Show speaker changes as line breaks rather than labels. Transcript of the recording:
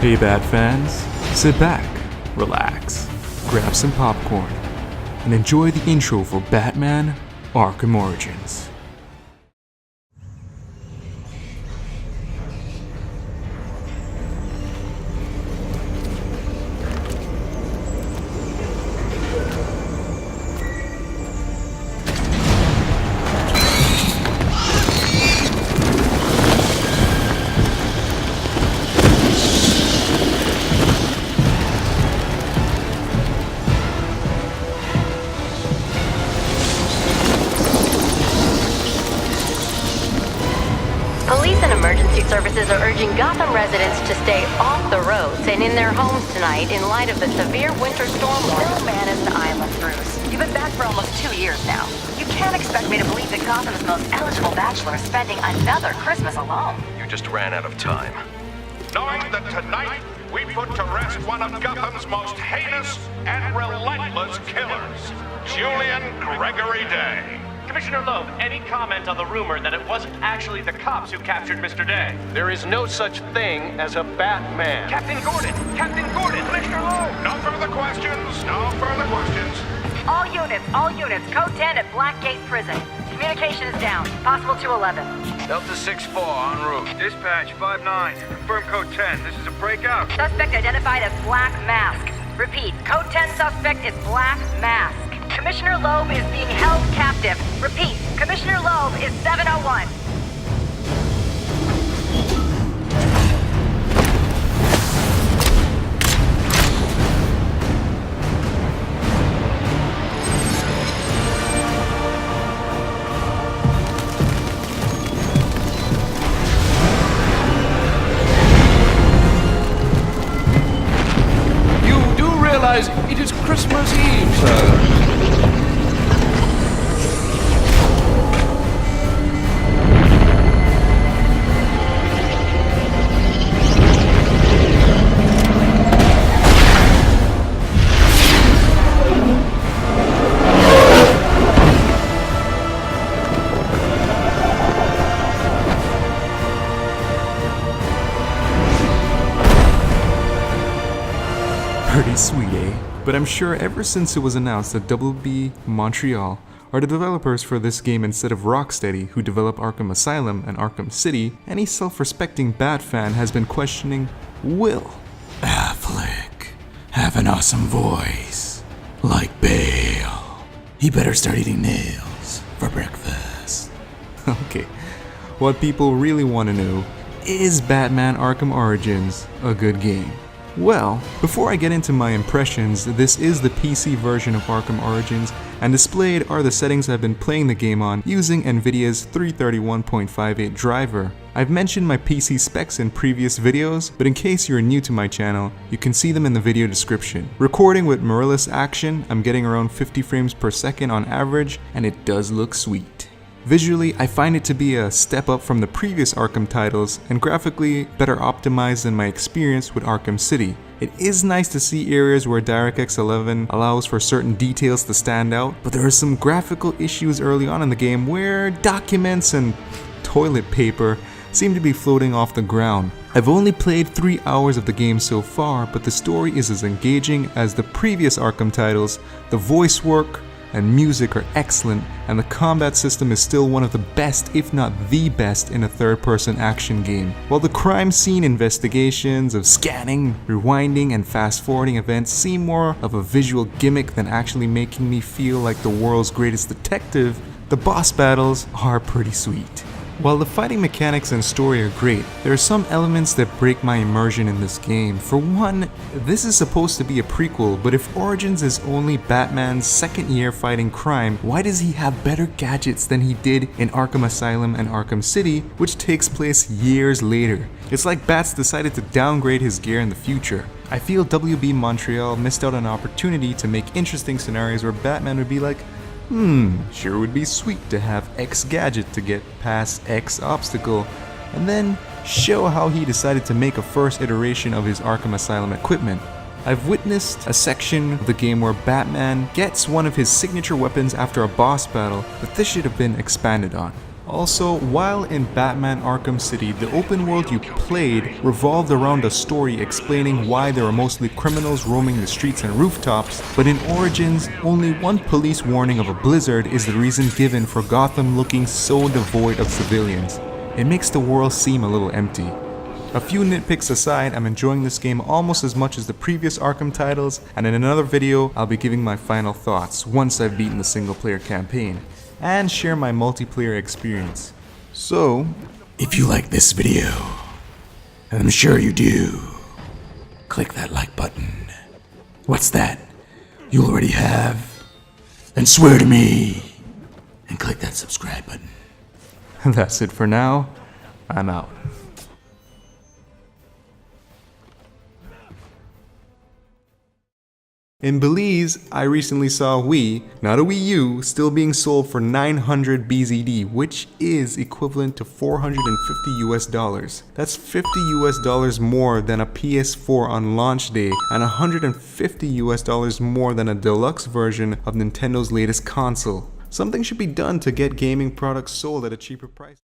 Hey Bat fans, sit back, relax, grab some popcorn, and enjoy the intro for Batman Arkham Origins.
Police and emergency services are urging Gotham residents to stay off the roads and in their homes tonight in light of the severe winter storm warning.
No man is an island, Bruce. You've been back for almost 2 years now. You can't expect me to believe that Gotham's most eligible bachelor is spending another Christmas alone.
You just ran out of time.
Knowing that tonight we put to rest one of Gotham's most heinous and relentless killers, Julian Gregory Day.
Commissioner Loeb, any comment on the rumor that it wasn't actually the cops who captured Mr. Day?
There is no such thing as a Batman.
Captain Gordon! Commissioner Loeb! No further questions, no further questions.
All units, code 10 at Blackgate Prison. Communication is down. Possible 211.
Delta 6-4 en route. Dispatch 5-9. Confirm code 10. This is a breakout.
Suspect identified as Black Mask. Repeat, code 10 suspect is Black Mask. Commissioner Loeb is being held captive. Repeat, Commissioner Loeb is 701.
You do realize it is Christmas Eve, sir.
Pretty sweet, eh? But I'm sure ever since it was announced that WB Montreal are the developers for this game instead of Rocksteady, who develop Arkham Asylum and Arkham City, any self-respecting Bat fan has been questioning, will Affleck have an awesome voice like Bale? He better start eating nails for breakfast. Okay, what people really want to know, is Batman Arkham Origins a good game? Well, before I get into my impressions, this is the PC version of Arkham Origins, and displayed are the settings I've been playing the game on using Nvidia's 331.58 driver. I've mentioned my PC specs in previous videos, but in case you're new to my channel, you can see them in the video description. Recording with mirrorless action, I'm getting around 50 frames per second on average, and it does look sweet. Visually, I find it to be a step up from the previous Arkham titles, and graphically better optimized than my experience with Arkham City. It is nice to see areas where DirectX 11 allows for certain details to stand out, but there are some graphical issues early on in the game where documents and toilet paper seem to be floating off the ground. I've only played 3 hours of the game so far, but the story is as engaging as the previous Arkham titles. The voice work and music are excellent, and the combat system is still one of the best, if not the best, in a third-person action game. While the crime scene investigations of scanning, rewinding, and fast-forwarding events seem more of a visual gimmick than actually making me feel like the world's greatest detective, the boss battles are pretty sweet. While the fighting mechanics and story are great, there are some elements that break my immersion in this game. For one, this is supposed to be a prequel, but if Origins is only Batman's second year fighting crime, why does he have better gadgets than he did in Arkham Asylum and Arkham City, which takes place years later? It's like Bats decided to downgrade his gear in the future. I feel WB Montreal missed out on an opportunity to make interesting scenarios where Batman would be like, sure would be sweet to have X gadget to get past X obstacle, and then show how he decided to make a first iteration of his Arkham Asylum equipment. I've witnessed a section of the game where Batman gets one of his signature weapons after a boss battle, but this should have been expanded on. Also, while in Batman Arkham City, the open world you played revolved around a story explaining why there are mostly criminals roaming the streets and rooftops, but in Origins, only one police warning of a blizzard is the reason given for Gotham looking so devoid of civilians. It makes the world seem a little empty. A few nitpicks aside, I'm enjoying this game almost as much as the previous Arkham titles, and in another video, I'll be giving my final thoughts once I've beaten the single player campaign, and share my multiplayer experience. So, if you like this video, and I'm sure you do, click that like button. What's that? You already have? Then swear to me, and click that subscribe button. That's it for now. I'm out. In Belize, I recently saw a Wii, not a Wii U, still being sold for 900 BZD, which is equivalent to $450 US. That's $50 US more than a PS4 on launch day, and $150 US more than a deluxe version of Nintendo's latest console. Something should be done to get gaming products sold at a cheaper price.